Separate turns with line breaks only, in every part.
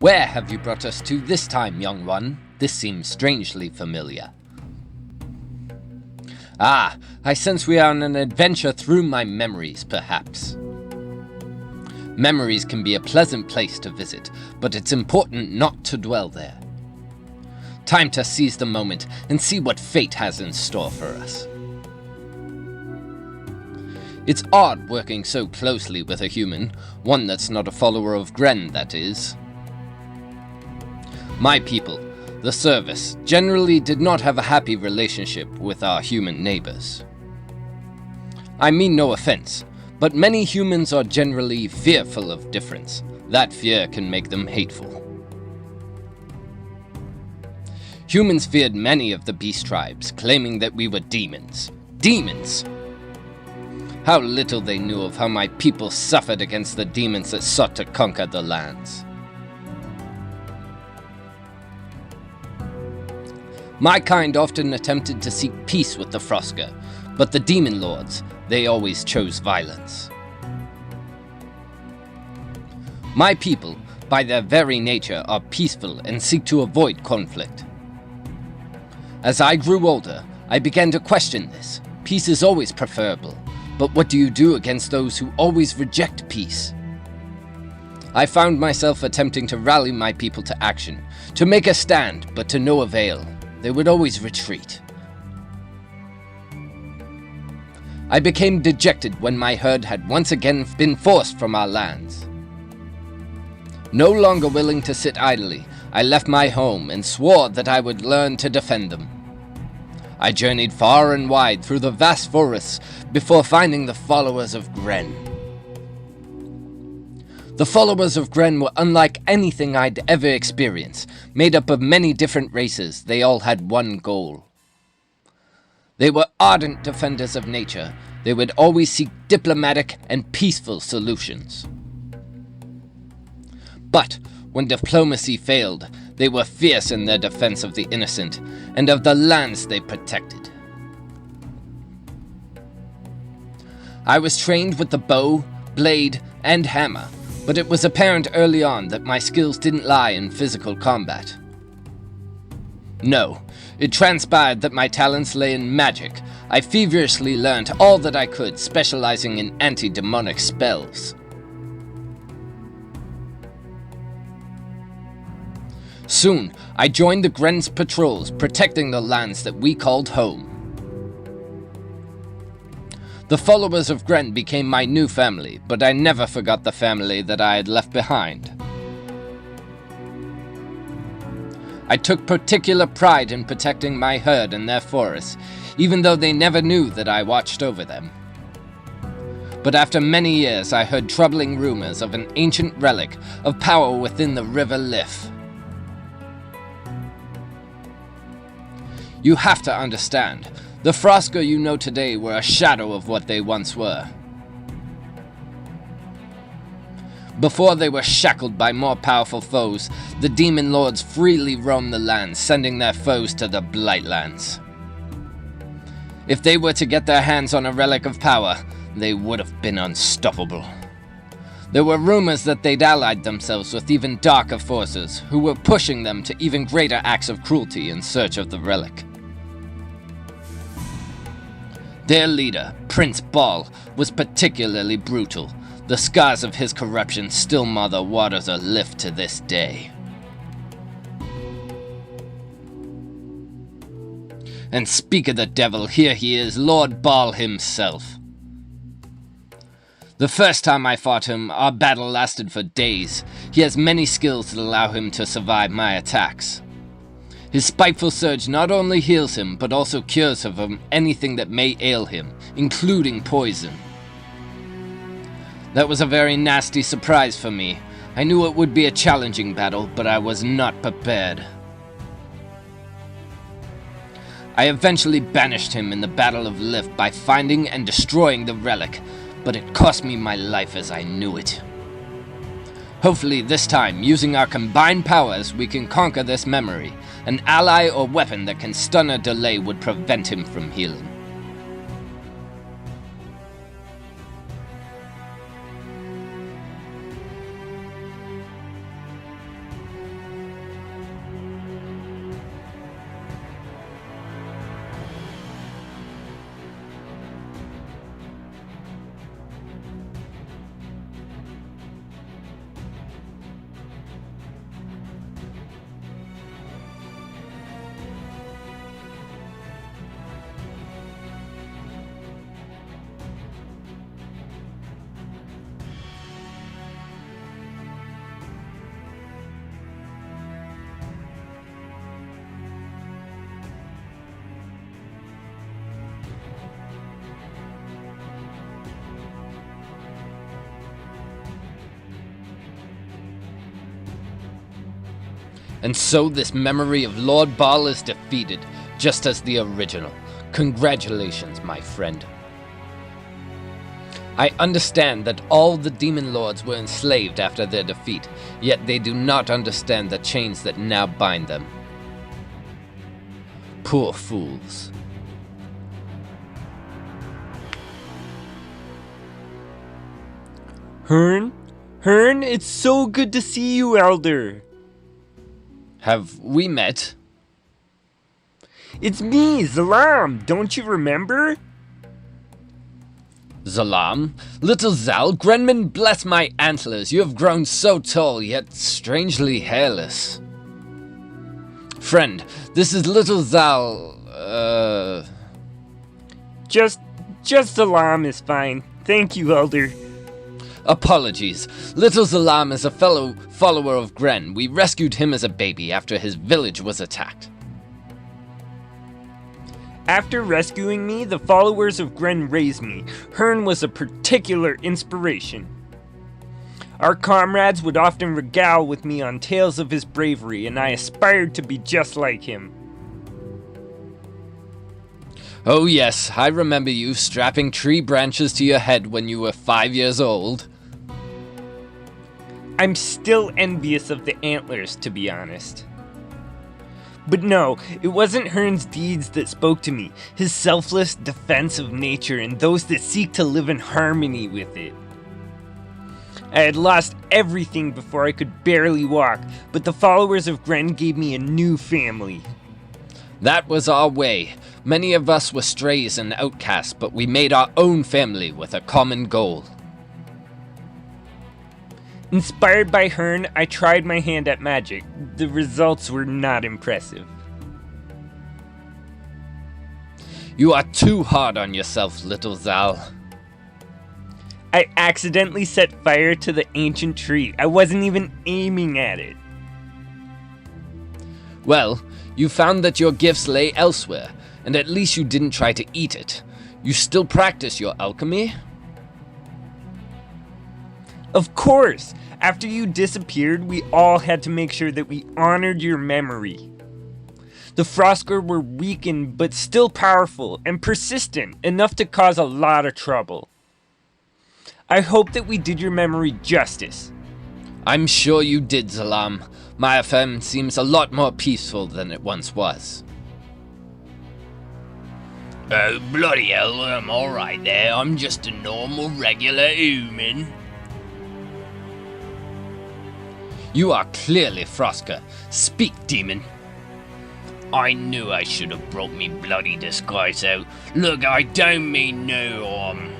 Where have you brought us to this time, young one? This seems strangely familiar. Ah, I sense we are on an adventure through my memories, perhaps. Memories can be a pleasant place to visit, but it's important not to dwell there. Time to seize the moment and see what fate has in store for us. It's odd working so closely with a human, one that's not a follower of Gren, that is. My people, the service, generally did not have a happy relationship with our human neighbors. I mean no offense, but many humans are generally fearful of difference. That fear can make them hateful. Humans feared many of the beast tribes, claiming that we were demons. Demons! How little they knew of how my people suffered against the demons that sought to conquer the lands. My kind often attempted to seek peace with the Frosker, but the demon lords, they always chose violence. My people, by their very nature, are peaceful and seek to avoid conflict. As I grew older, I began to question this. Peace is always preferable, but what do you do against those who always reject peace? I found myself attempting to rally my people to action, to make a stand, but to no avail. They would always retreat. I became dejected when my herd had once again been forced from our lands. No longer willing to sit idly, I left my home and swore that I would learn to defend them. I journeyed far and wide through the vast forests before finding the followers of Gren. The followers of Gren were unlike anything I'd ever experienced. Made up of many different races, they all had one goal. They were ardent defenders of nature. They would always seek diplomatic and peaceful solutions. But when diplomacy failed, they were fierce in their defense of the innocent and of the lands they protected. I was trained with the bow, blade, and hammer, but it was apparent early on that my skills didn't lie in physical combat. No, it transpired that my talents lay in magic. I feverishly learned all that I could, specializing in anti-demonic spells. Soon, I joined the Gren's patrols, protecting the lands that we called home. The followers of Gren became my new family, but I never forgot the family that I had left behind. I took particular pride in protecting my herd and their forests, even though they never knew that I watched over them. But after many years, I heard troubling rumors of an ancient relic of power within the River Lif. You have to understand, the Frosker you know today were a shadow of what they once were. Before they were shackled by more powerful foes, the demon lords freely roamed the lands, sending their foes to the Blightlands. If they were to get their hands on a relic of power, they would have been unstoppable. There were rumors that they'd allied themselves with even darker forces, who were pushing them to even greater acts of cruelty in search of the relic. Their leader, Prince Ball, was particularly brutal. The scars of his corruption still mar the waters of Lif to this day. And speak of the devil, here he is, Lord Ball himself. The first time I fought him, our battle lasted for days. He has many skills that allow him to survive my attacks. His spiteful surge not only heals him, but also cures him anything that may ail him, including poison. That was a very nasty surprise for me. I knew it would be a challenging battle, but I was not prepared. I eventually banished him in the Battle of Lif by finding and destroying the relic, but it cost me my life as I knew it. Hopefully this time, using our combined powers, we can conquer this memory. An ally or weapon that can stun or delay would prevent him from healing. And so this memory of Lord Ball is defeated, just as the original. Congratulations, my friend. I understand that all the demon lords were enslaved after their defeat, yet they do not understand the chains that now bind them. Poor fools.
Herne? Herne, it's so good to see you, Elder.
Have we met?
It's me, Zalam. Don't you remember?
Zalam? Little Zal, Grenman, bless my antlers, you have grown so tall, yet strangely hairless. Friend, this is little Zal,
Just Zalam is fine. Thank you, Elder.
Apologies. Little Zalam is a fellow follower of Gren. We rescued him as a baby after his village was attacked.
After rescuing me, the followers of Gren raised me. Herne was a particular inspiration. Our comrades would often regale with me on tales of his bravery, and I aspired to be just like him.
Oh yes, I remember you strapping tree branches to your head when you were 5 years old.
I'm still envious of the antlers, to be honest. But no, it wasn't Herne's deeds that spoke to me, his selfless defense of nature and those that seek to live in harmony with it. I had lost everything before I could barely walk, but the followers of Gren gave me a new family.
That was our way. Many of us were strays and outcasts, but we made our own family with a common goal.
Inspired by Herne, I tried my hand at magic. The results were not impressive.
You are too hard on yourself, little Zal.
I accidentally set fire to the ancient tree. I wasn't even aiming at it.
Well, you found that your gifts lay elsewhere, and at least you didn't try to eat it. You still practice your alchemy?
Of course! After you disappeared, we all had to make sure that we honored your memory. The Frosker were weakened, but still powerful and persistent, enough to cause a lot of trouble. I hope that we did your memory justice.
I'm sure you did, Zalam. My FM seems a lot more peaceful than it once was.
Oh, bloody hell, I'm alright there. I'm just a normal, regular human.
You are clearly Frosker. Speak, demon.
I knew I should have brought me bloody disguise out. Look, I don't mean no harm.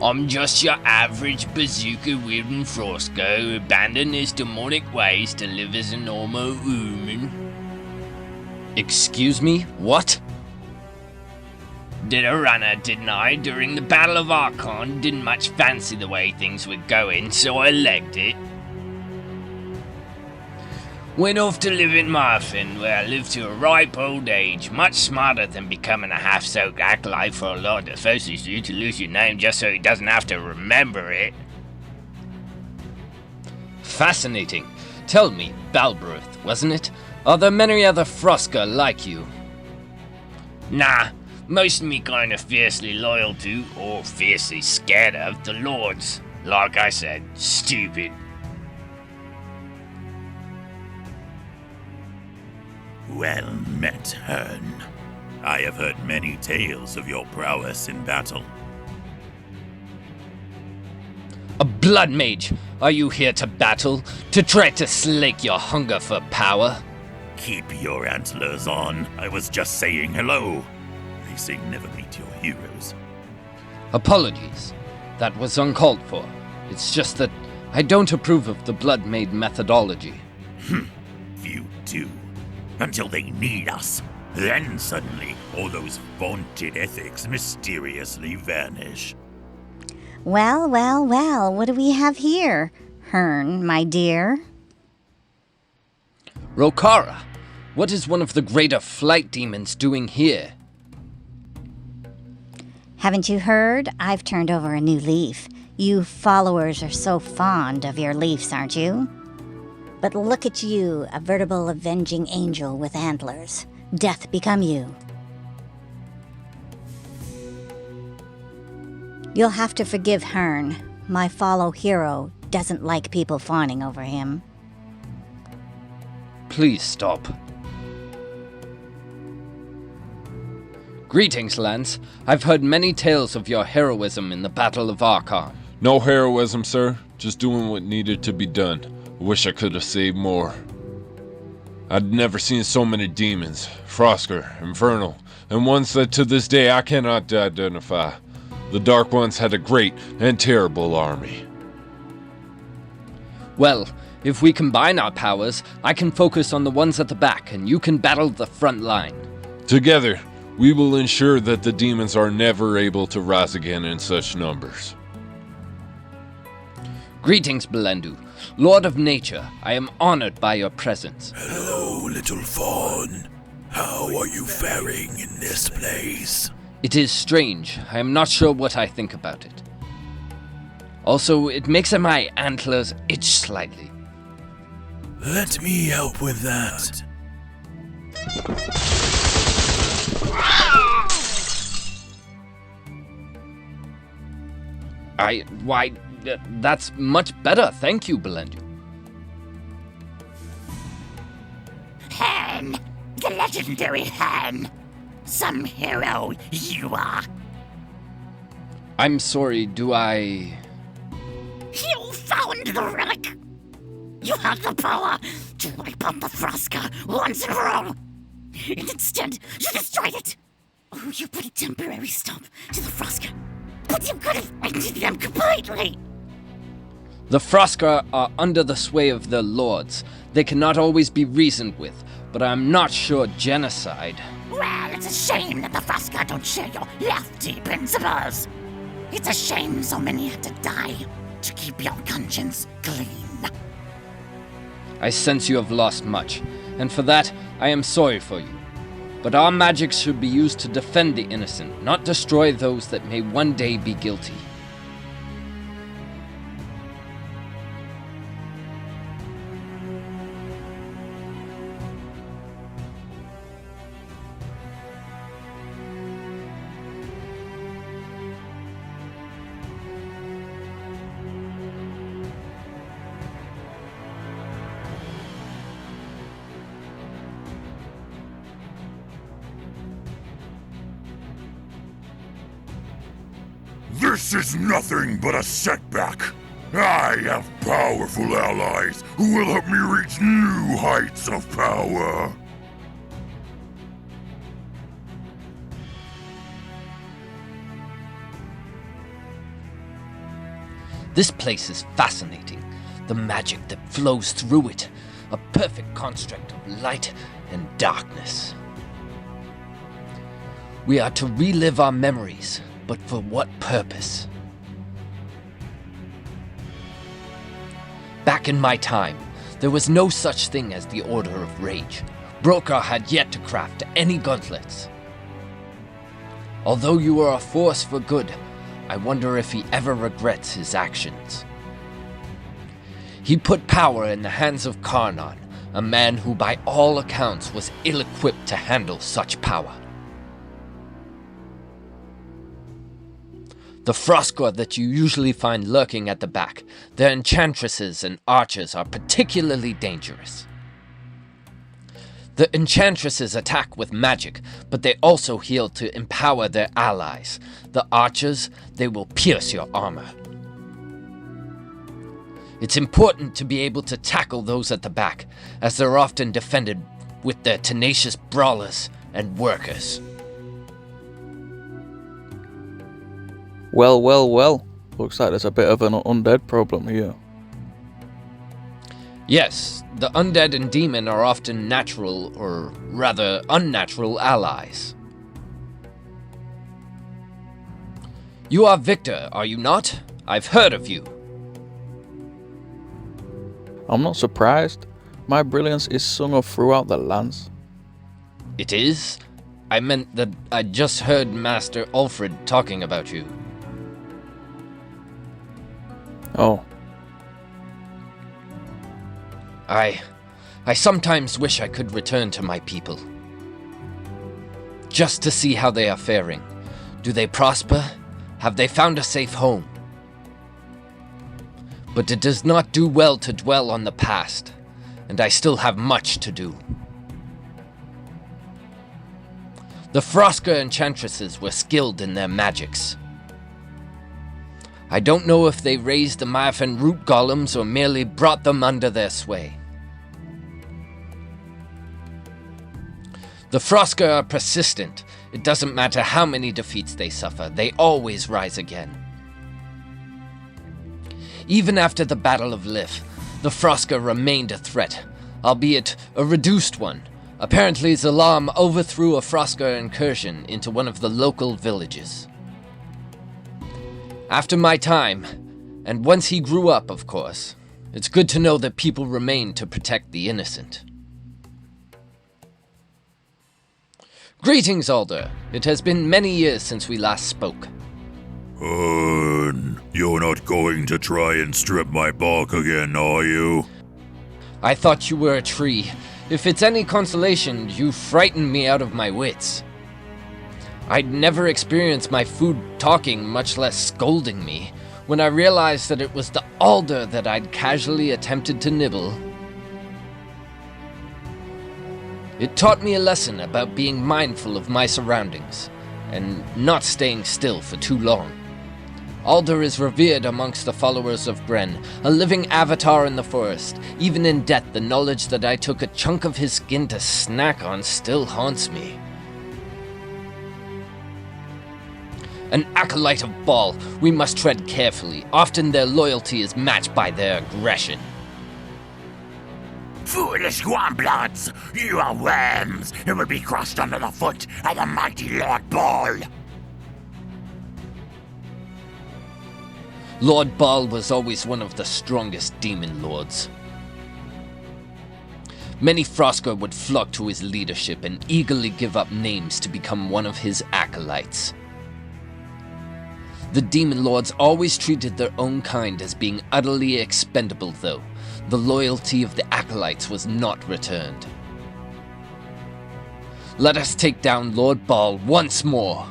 I'm just your average bazooka-wielding Frosker who abandoned his demonic ways to live as a normal human.
Excuse me? What?
Did a runner, didn't I? During the Battle of Archon, didn't much fancy the way things were going, so I legged it. Went off to live in Marfin, where I lived to a ripe old age, much smarter than becoming a half-soaked acolyte for a lord that forces you to lose your name just so he doesn't have to remember it.
Fascinating. Tell me, Balbruth, wasn't it? Are there many other Frosker like you?
Nah, most of me kinda fiercely loyal to, or fiercely scared of, the lords. Like I said, stupid.
Well met, Herne. I have heard many tales of your prowess in battle.
A blood mage! Are you here to battle? To try to slake your hunger for power?
Keep your antlers on. I was just saying hello. They say never meet your heroes.
Apologies. That was uncalled for. It's just that I don't approve of the blood maid methodology.
Few do. Until they need us. Then suddenly, all those vaunted ethics mysteriously vanish.
Well, what do we have here, Herne, my dear?
Rokara, what is one of the greater flight demons doing here?
Haven't you heard? I've turned over a new leaf. You followers are so fond of your leaves, aren't you? But look at you, a veritable avenging angel with antlers. Death become you. You'll have to forgive Herne. My follow hero doesn't like people fawning over him.
Please stop. Greetings, Lance. I've heard many tales of your heroism in the Battle of Archon.
No heroism, sir. Just doing what needed to be done. I wish I could have saved more. I'd never seen so many demons. Frosker, Infernal, and ones that to this day I cannot identify. The Dark Ones had a great and terrible army.
Well, if we combine our powers, I can focus on the ones at the back, and you can battle the front line.
Together, we will ensure that the demons are never able to rise again in such numbers.
Greetings, Belendu. Lord of Nature, I am honored by your presence.
Hello, little fawn. How are you faring in this place?
It is strange. I am not sure what I think about it. Also, it makes my antlers itch slightly.
Let me help with that.
That's much better. Thank you, Belendu.
Herne! The legendary Herne! Some hero you are!
I'm sorry, do I...
You found the relic! You had the power to wipe out the Frosker once and for all! And instead, you destroyed it! Oh, you put a temporary stop to the Frosker, but you could have ended them completely!
The Frosker are under the sway of their lords. They cannot always be reasoned with, but I'm not sure genocide...
Well, it's a shame that the Frosker don't share your lofty principles! It's a shame so many had to die to keep your conscience clean.
I sense you have lost much, and for that, I am sorry for you. But our magic should be used to defend the innocent, not destroy those that may one day be guilty.
This is nothing but a setback. I have powerful allies who will help me reach new heights of power.
This place is fascinating. The magic that flows through it. A perfect construct of light and darkness. We are to relive our memories, but for what purpose? Back in my time, there was no such thing as the Order of Rage. Brokkar had yet to craft any gauntlets. Although you are a force for good, I wonder if he ever regrets his actions. He put power in the hands of Karnon, a man who by all accounts was ill-equipped to handle such power. The Frosker that you usually find lurking at the back, their enchantresses and archers are particularly dangerous. The enchantresses attack with magic, but they also heal to empower their allies. The archers, they will pierce your armor. It's important to be able to tackle those at the back, as they're often defended with their tenacious brawlers and workers.
Well, well, well. Looks like there's a bit of an undead problem here.
Yes, the undead and demon are often natural, or rather unnatural, allies. You are Victor, are you not? I've heard of you.
I'm not surprised. My brilliance is sung of throughout the lands.
It is? I meant that I just heard Master Ulfred talking about you.
Oh.
I sometimes wish I could return to my people. Just to see how they are faring. Do they prosper? Have they found a safe home? But it does not do well to dwell on the past, and I still have much to do. The Frosker enchantresses were skilled in their magics. I don't know if they raised the Marfen root golems or merely brought them under their sway. The Frosker are persistent. It doesn't matter how many defeats they suffer, they always rise again. Even after the Battle of Lif, the Frosker remained a threat, albeit a reduced one. Apparently Zalam overthrew a Frosker incursion into one of the local villages. After my time, and once he grew up, of course, it's good to know that people remain to protect the innocent. Greetings, Alder. It has been many years since we last spoke.
You're not going to try and strip my bark again, are you?
I thought you were a tree. If it's any consolation, you frightened me out of my wits. I'd never experienced my food talking, much less scolding me, when I realized that it was the alder that I'd casually attempted to nibble. It taught me a lesson about being mindful of my surroundings, and not staying still for too long. Alder is revered amongst the followers of Gren, a living avatar in the forest. Even in death, the knowledge that I took a chunk of his skin to snack on still haunts me. An acolyte of Baal, we must tread carefully. Often their loyalty is matched by their aggression.
Foolish warmbloods! You are worms who will be crushed under the foot of the mighty Lord Baal!
Lord Baal was always one of the strongest demon lords. Many Frosker would flock to his leadership and eagerly give up names to become one of his acolytes. The demon lords always treated their own kind as being utterly expendable, though. The loyalty of the acolytes was not returned. Let us take down Lord Baal once more.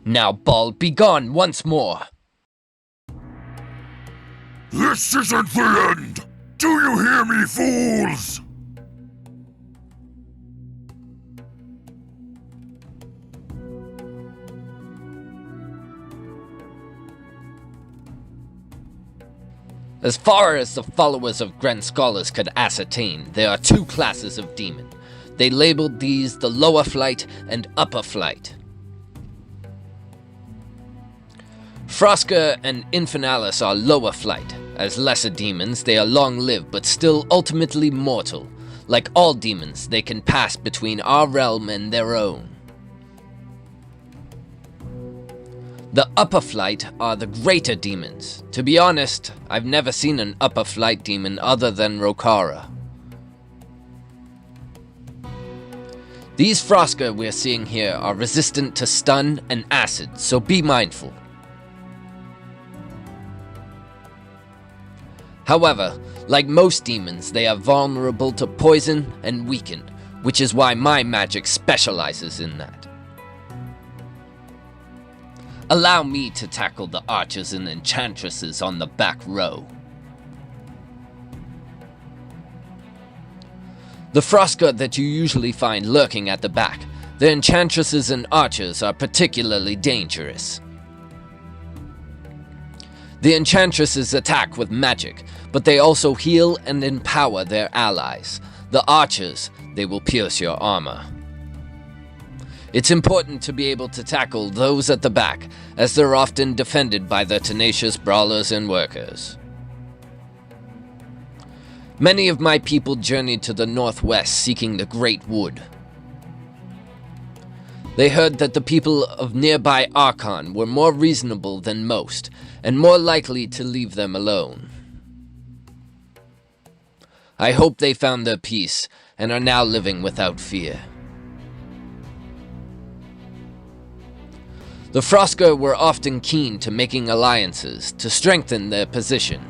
Now, Baal, be gone once more!
This isn't the end! Do you hear me, fools?
As far as the followers of Gren scholars could ascertain, there are two classes of demon. They labeled these the lower flight and upper flight. Frosker and Infernales are lower flight. As lesser demons, they are long-lived but still ultimately mortal. Like all demons, they can pass between our realm and their own. The upper flight are the greater demons. To be honest, I've never seen an upper flight demon other than Rokara. These Frosker we're seeing here are resistant to stun and acid, so be mindful. However, like most demons, they are vulnerable to poison and weaken, which is why my magic specializes in that. Allow me to tackle the archers and enchantresses on the back row. The Frosker that you usually find lurking at the back, the enchantresses and archers are particularly dangerous. The enchantresses attack with magic, but they also heal and empower their allies. The archers, they will pierce your armor. It's important to be able to tackle those at the back, as they're often defended by the tenacious brawlers and workers. Many of my people journeyed to the northwest seeking the Great Wood. They heard that the people of nearby Archon were more reasonable than most, and more likely to leave them alone. I hope they found their peace, and are now living without fear. The Frosker were often keen to making alliances to strengthen their position.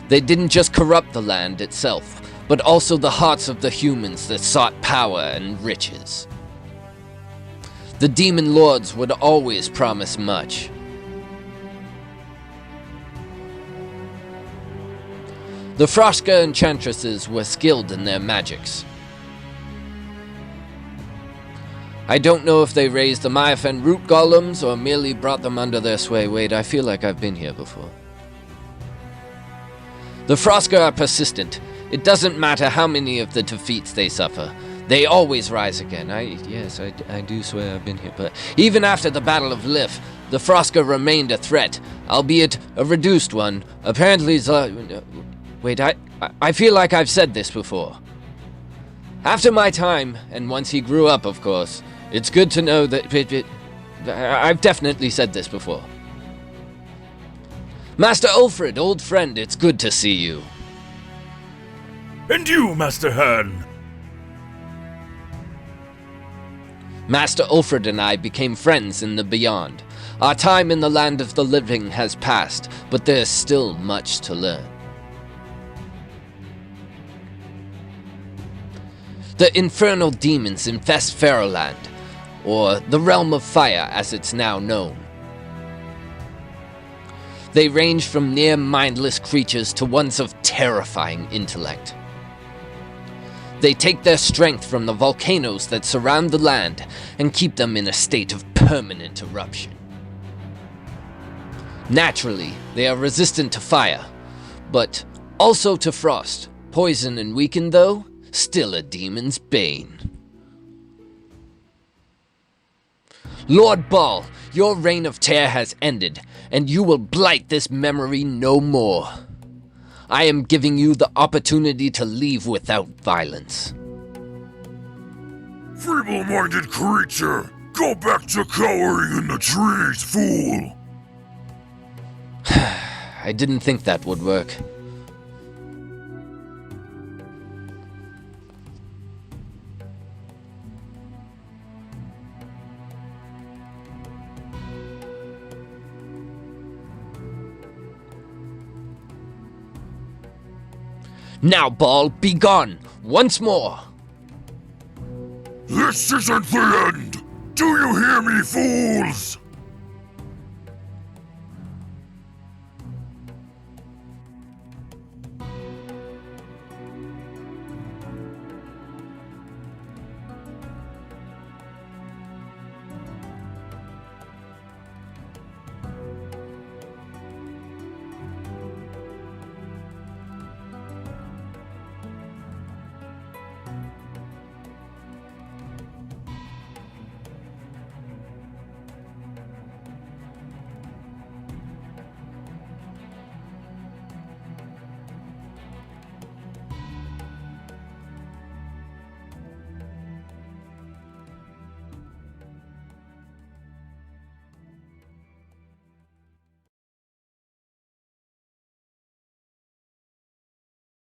They didn't just corrupt the land itself, but also the hearts of the humans that sought power and riches. The demon lords would always promise much. The Froska enchantresses were skilled in their magics. I don't know if they raised the Myafen root golems or merely brought them under their sway. Wait, I feel like I've been here before. The Froska are persistent. It doesn't matter how many of the defeats they suffer. They always rise again. I do swear I've been here, but even after the Battle of Lif, the Froska remained a threat, albeit a reduced one. Apparently, wait, I feel like I've said this before. After my time, and once he grew up, of course, it's good to know that I've definitely said this before. Master Ulfred, old friend, it's good to see you.
And you, Master Herne?
Master Ulfred and I became friends in the Beyond. Our time in the land of the living has passed, but there's still much to learn. The infernal demons infest Faroland, or the Realm of Fire as it's now known. They range from near mindless creatures to ones of terrifying intellect. They take their strength from the volcanoes that surround the land and keep them in a state of permanent eruption. Naturally, they are resistant to fire, but also to frost. Poison and weakened though, still a demon's bane. Lord Ball, your reign of terror has ended, and you will blight this memory no more. I am giving you the opportunity to leave without violence.
Feeble-minded creature! Go back to cowering in the trees, fool!
I didn't think that would work. Now, Ball, be gone! Once more!
This isn't the end! Do you hear me, fools?